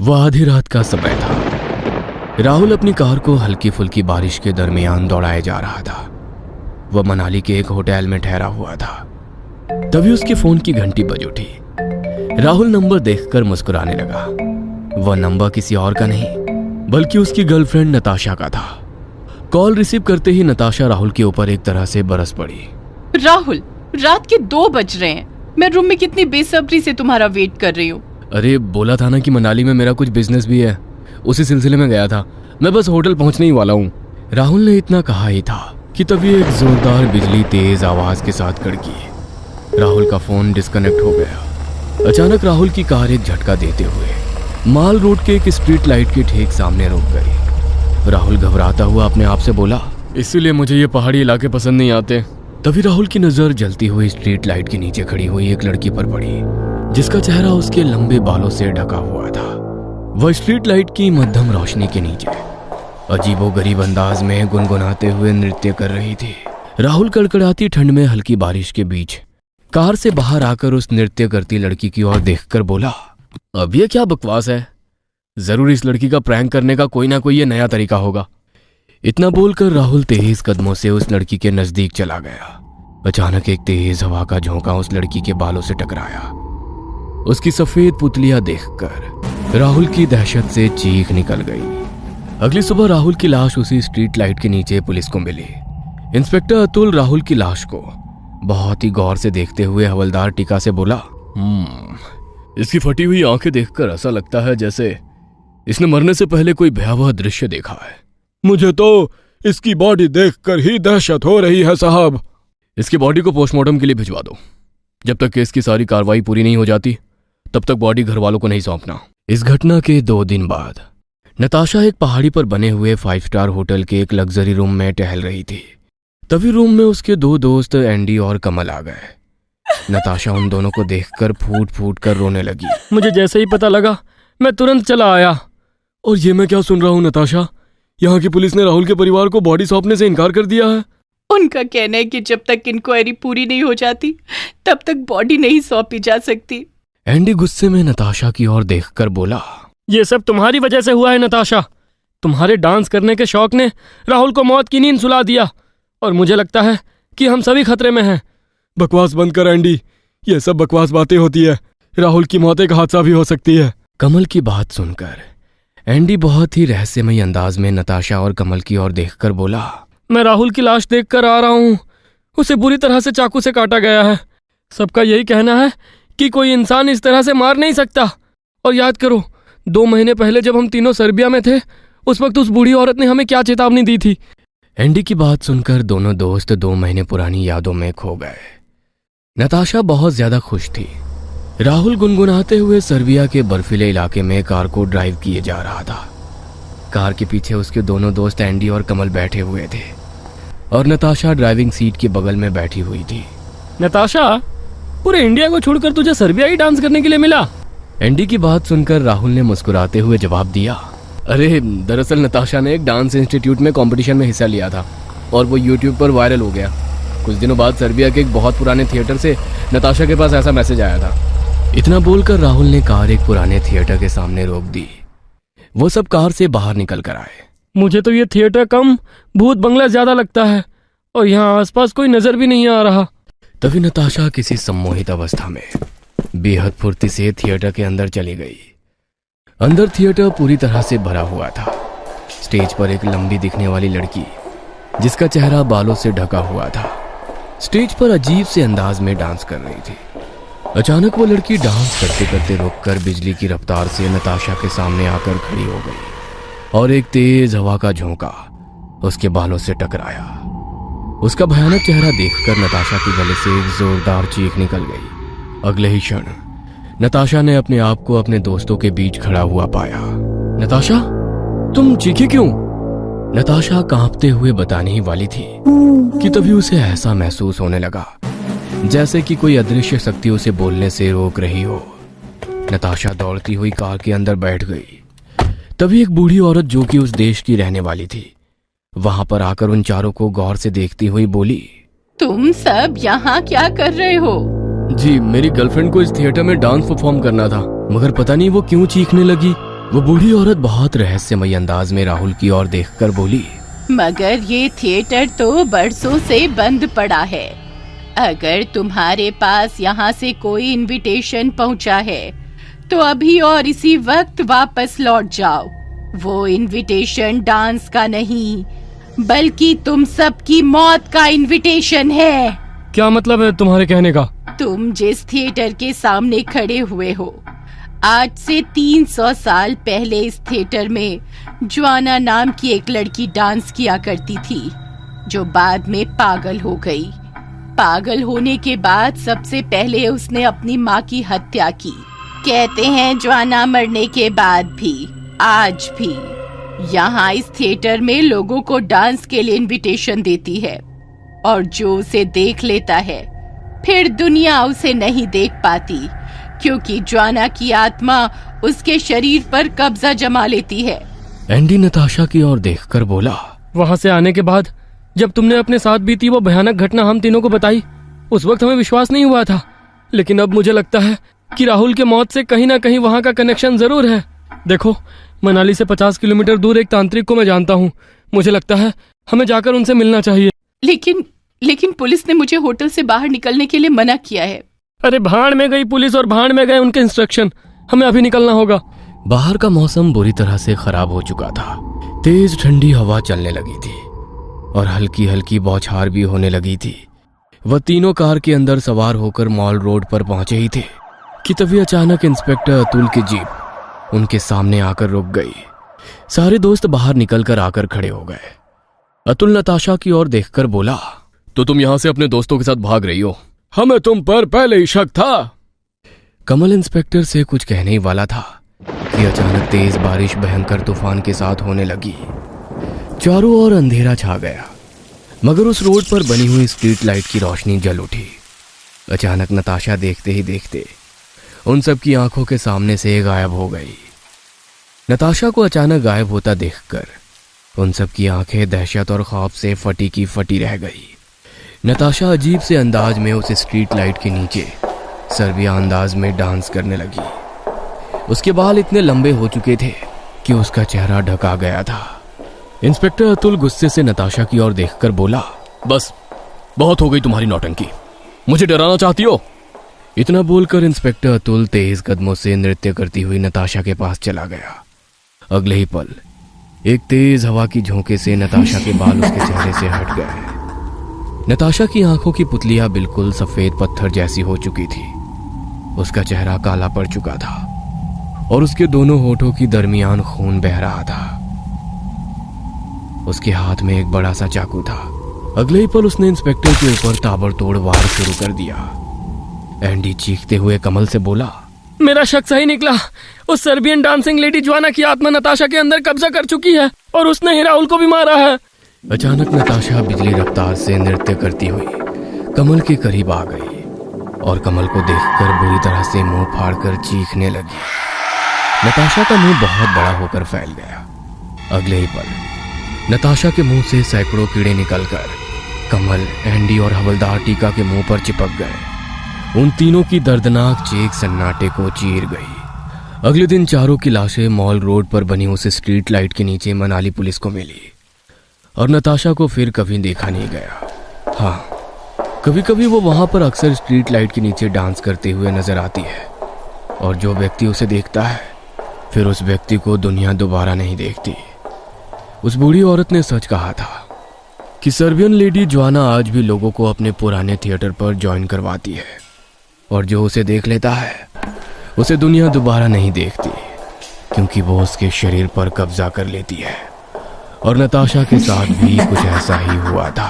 वह आधी रात का समय था। राहुल अपनी कार को हल्की फुल्की बारिश के दरमियान दौड़ाए जा रहा था। वह मनाली के एक होटल में ठहरा हुआ था। तभी उसके फोन की घंटी बज उठी। राहुल नंबर देखकर मुस्कुराने लगा। वह नंबर किसी और का नहीं बल्कि उसकी गर्लफ्रेंड नताशा का था। कॉल रिसीव करते ही नताशा राहुल के ऊपर एक तरह से बरस पड़ी। राहुल, रात के 2 बज रहे हैं। मैं रूम में कितनी बेसब्री से तुम्हारा वेट कर रही हूँ। अरे बोला था ना कि मनाली में मेरा कुछ बिजनेस भी है, उसी सिलसिले में गया था। मैं बस होटल पहुंचने ही वाला हूँ। राहुल ने इतना कहा ही था कि तभी एक जोरदार बिजली तेज आवाज के साथ कड़की। राहुल का फोन डिस्कनेक्ट हो गया। अचानक राहुल की कार एक झटका देते हुए माल रोड के एक स्ट्रीट लाइट के ठीक सामने रुक गई। राहुल घबराता हुआ अपने आप से बोला, इसीलिए मुझे ये पहाड़ी इलाके पसंद नहीं आते। तभी राहुल की नजर जलती हुई स्ट्रीट लाइट के नीचे खड़ी हुई एक लड़की पर पड़ी, जिसका चेहरा उसके लंबे बालों से ढका हुआ था। वह स्ट्रीट लाइट की मध्यम रोशनी के नीचे अजीबोगरीब अंदाज में गुनगुनाते हुए नृत्य कर रही थी। राहुल कड़कड़ाती ठंड में हल्की बारिश के बीच कार से बाहर आकर उस नृत्य करती लड़की की ओर देखकर बोला, अब ये क्या बकवास है। जरूर इस लड़की का प्रैंक करने का कोई ना कोई ये नया तरीका होगा। इतना बोलकर राहुल तेज कदमों से उस लड़की के नजदीक चला गया। अचानक एक तेज हवा का झोंका उस लड़की के बालों से टकराया। उसकी सफेद पुतलियां देखकर राहुल की दहशत से चीख निकल गई। अगली सुबह राहुल की लाश उसी स्ट्रीट लाइट के नीचे पुलिस को मिली। इंस्पेक्टर अतुल राहुल की लाश को बहुत ही गौर से देखते हुए हवलदार टीका से बोला, इसकी फटी हुई आंखें देखकर ऐसा लगता है जैसे इसने मरने से पहले कोई भयावह दृश्य देखा है। मुझे तो इसकी बॉडी देखकर ही दहशत हो रही है साहब। इसकी बॉडी को पोस्टमार्टम के लिए भिजवा दो। जब तक केस की सारी कार्रवाई पूरी नहीं हो जाती तब तक बॉडी घर वालों को नहीं सौंपना। इस घटना के 2 दिन बाद नताशा एक पहाड़ी पर बने हुए 5 स्टार होटल के एक लग्जरी रूम में टहल रही थी। तभी रूम में उसके 2 दोस्त एंडी और कमल आ गए। नताशा उन दोनों को देखकर फूट फूट कर रोने लगी। मुझे जैसे ही पता लगा मैं तुरंत चला आया। और ये मैं क्या सुन रहा हूँ नताशा, यहाँ की पुलिस ने राहुल के परिवार को बॉडी सौंपने से इनकार कर दिया है। उनका कहना है कि जब तक इंक्वायरी पूरी नहीं हो जाती तब तक बॉडी नहीं सौंपी जा सकती। एंडी गुस्से में नताशा की ओर देखकर बोला, ये सब तुम्हारी वजह से हुआ है नताशा। तुम्हारे डांस करने के शौक ने राहुल को मौत की नींद सुला दिया और मुझे लगता है कि हम सभी खतरे में हैं। बकवास बंद कर एंडी, ये सब बकवास बातें होती है। राहुल की मौत एक हादसा भी हो सकती है। कमल की बात सुनकर एंडी बहुत ही रहस्यमय अंदाज में नताशा और कमल की ओर देखकर बोला, मैं राहुल की लाश देखकर आ रहा हूँ। उसे बुरी तरह से चाकू से काटा गया है। सबका यही कहना है कि कोई इंसान इस तरह से मार नहीं सकता। और याद करो 2 महीने पहले जब हम तीनों सर्बिया में थे उस वक्त उस बूढ़ी औरत ने हमें क्या चेतावनी दी थी। एंडी की बात सुनकर दोनों दोस्त 2 महीने पुरानी यादों में खो गए। नताशा बहुत ज्यादा खुश थी। राहुल गुनगुनाते हुए सर्बिया के बर्फीले इलाके में कार को ड्राइव किए जा रहा था। कार के पीछे उसके दोनों दोस्त एंडी और कमल बैठे हुए थे और नताशा ड्राइविंग सीट के बगल में बैठी हुई थी। नताशा, पूरे इंडिया को छोड़कर तुझे सर्बिया ही डांस करने के लिए मिला। एंडी की बात सुनकर राहुल ने मुस्कुराते हुए जवाब दिया, अरे दरअसल नताशा ने एक डांस इंस्टीट्यूट में कंपटीशन में हिस्सा लिया था और वो यूट्यूब पर वायरल हो गया। कुछ दिनों बाद सर्बिया के एक बहुत पुराने थिएटर से नताशा के पास ऐसा मैसेज आया था। इतना बोलकर राहुल ने कार एक पुराने थिएटर के सामने रोक दी। वो सब कार से बाहर निकल कर आए। मुझे तो ये थिएटर कम भूत बंगला ज्यादा लगता है और यहाँ आसपास कोई नजर भी नहीं आ रहा। तभी नताशा किसी सम्मोहित अवस्था में बेहद फुर्ती से थिएटर के अंदर चली गई। अंदर थिएटर पूरी तरह से भरा हुआ था। स्टेज पर एक लंबी दिखने वाली लड़की जिसका चेहरा बालों से ढका हुआ था स्टेज पर अजीब से अंदाज में डांस कर रही थी। अचानक वो लड़की डांस करते करते रुककर बिजली की रफ्तार से नताशा के सामने आकर खड़ी हो गई और एक तेज हवा का झोंका उसके बालों से टकराया। उसका भयानक चेहरा देखकर नताशा के गले से एक जोरदार चीख निकल गई। अगले ही क्षण नताशा ने अपने आप को अपने दोस्तों के बीच खड़ा हुआ पाया। नताशा, तुम चीखी क्यों? नताशा कांपते हुए बताने ही वाली थी कि तभी उसे ऐसा महसूस होने लगा जैसे कि कोई अदृश्य शक्ति उसे बोलने से रोक रही हो। नताशा दौड़ती हुई कार के अंदर बैठ गई। तभी एक बूढ़ी औरत जो कि उस देश की रहने वाली थी वहां पर आकर उन चारों को गौर से देखती हुई बोली, तुम सब यहाँ क्या कर रहे हो? जी, मेरी गर्लफ्रेंड को इस थिएटर में डांस परफॉर्म करना था, मगर पता नहीं वो क्यों चीखने लगी वो बूढ़ी औरत बहुत रहस्यमय अंदाज में राहुल की ओर देखकर बोली, मगर ये थिएटर तो बरसों से बंद पड़ा है। अगर तुम्हारे पास यहाँ से कोई इनविटेशन पहुँचा है तो अभी और इसी वक्त वापस लौट जाओ। वो इनविटेशन डांस का नहीं बल्कि तुम सबकी मौत का इनविटेशन है। क्या मतलब है तुम्हारे कहने का? तुम जिस थिएटर के सामने खड़े हुए हो, आज से 300 साल पहले इस थिएटर में ज्वाना नाम की एक लड़की डांस किया करती थी, जो बाद में पागल हो गई। पागल होने के बाद सबसे पहले उसने अपनी माँ की हत्या की। कहते हैं ज्वाना मरने के बाद भी, आज भी यहाँ इस थिएटर में लोगों को डांस के लिए इनविटेशन देती है, और जो उसे देख लेता है फिर दुनिया उसे नहीं देख पाती, क्योंकि ज्वाना की आत्मा उसके शरीर पर कब्जा जमा लेती है। एंडी नताशा की ओर देखकर बोला, वहां से आने के बाद जब तुमने अपने साथ बीती वो भयानक घटना हम तीनों को बताई, उस वक्त हमें विश्वास नहीं हुआ था, लेकिन अब मुझे लगता है कि राहुल के मौत से कहीं ना कहीं वहां का कनेक्शन जरूर है। देखो, मनाली से 50 किलोमीटर दूर एक तांत्रिक को मैं जानता हूँ। मुझे लगता है हमें जाकर उनसे मिलना चाहिए। लेकिन पुलिस ने मुझे होटल से बाहर निकलने के लिए मना किया है। अरे भाड़ में गई पुलिस और भाड़ में गए उनके इंस्ट्रक्शन। हमें अभी निकलना होगा। बाहर का मौसम बुरी तरह से खराब हो चुका था। तेज ठंडी हवा चलने लगी थी और हल्की हल्की बौछार भी होने लगी थी। वह तीनों कार के अंदर सवार होकर मॉल रोड पर पहुंचे ही थे कि तभी अचानक इंस्पेक्टर अतुल की जीप उनके सामने आकर रुक गई। सारे दोस्त बाहर निकलकर आकर खड़े हो गए। अतुल नताशा की ओर देखकर बोला, तो तुम यहां से अपने दोस्तों के साथ भाग रही हो? हमें तुम पर पहले ही शक था। कमल इंस्पेक्टर से कुछ कहने ही वाला था कि अचानक तेज बारिश भयंकर तूफान के साथ होने लगी। चारों ओर अंधेरा छा गया, मगर उस रोड पर बनी हुई स्ट्रीट लाइट की रोशनी जल उठी। अचानक नताशा देखते ही देखते उन सब की आंखों के सामने से गायब हो गई। नताशा को अचानक गायब होता देखकर उन सब की आंखें दहशत और खौफ से फटी की फटी रह गई। नताशा अजीब से अंदाज में उस स्ट्रीट लाइट के नीचे सर्बिया अंदाज में डांस करने लगी। उसके बाल इतने लंबे हो चुके थे कि उसका चेहरा ढका गया था। इंस्पेक्टर अतुल गुस्से से नताशा की ओर देखकर बोला, बस बहुत हो गई तुम्हारी नौटंकी, मुझे डराना चाहती हो? इतना बोलकर इंस्पेक्टर अतुल तेज कदमों से नृत्य करती हुई नताशा के पास चला गया। अगले ही पल एक तेज हवा की झोंके से नताशा के बाल उसके चेहरे से हट गए। नताशा की आंखों की पुतलियां बिल्कुल सफेद पत्थर जैसी हो चुकी थी। उसका चेहरा काला पड़ चुका था और उसके दोनों होठों की दरमियान खून बह रहा था। उसके हाथ में एक बड़ा सा चाकू था। अगले ही पल उसने इंस्पेक्टर के ऊपर ताबड़तोड़ वार शुरू कर दिया। एंडी चीखते हुए कमल से बोला, मेरा शक सही निकला। उस सर्बियन डांसिंग लेडी ज्वाना की आत्मा नताशा के अंदर कब्जा कर चुकी है और उसने ही राहुल को भी मारा है। अचानक नताशा बिजली रफ्तार से नृत्य करती हुई कमल के करीब आ गई और कमल को देखकर बुरी तरह से मुंह फाड़कर चीखने लगी। नताशा का मुंह बहुत बड़ा होकर फैल गया। अगले ही पल नताशा के मुंह से सैकड़ों कीड़े निकलकर कमल, एंडी और हवलदार टीका के मुंह पर चिपक गए। उन तीनों की दर्दनाक चीख सन्नाटे को चीर गई। अगले दिन चारों की लाशें मॉल रोड पर बनी उस स्ट्रीट लाइट के नीचे मनाली पुलिस को मिली और नताशा को फिर कभी देखा नहीं गया। हाँ, कभी कभी वो वहां पर अक्सर स्ट्रीट लाइट के नीचे डांस करते हुए नजर आती है और जो व्यक्ति उसे देखता है फिर उस व्यक्ति को दुनिया दोबारा नहीं देखती। उस बूढ़ी औरत ने सच कहा था कि सर्बियन लेडी ज्वाना आज भी लोगों को अपने पुराने थिएटर पर ज्वाइन करवाती है और जो उसे देख लेता है उसे दुनिया दोबारा नहीं देखती, क्योंकि वो उसके शरीर पर कब्जा कर लेती है। और नताशा के साथ भी कुछ ऐसा ही हुआ था।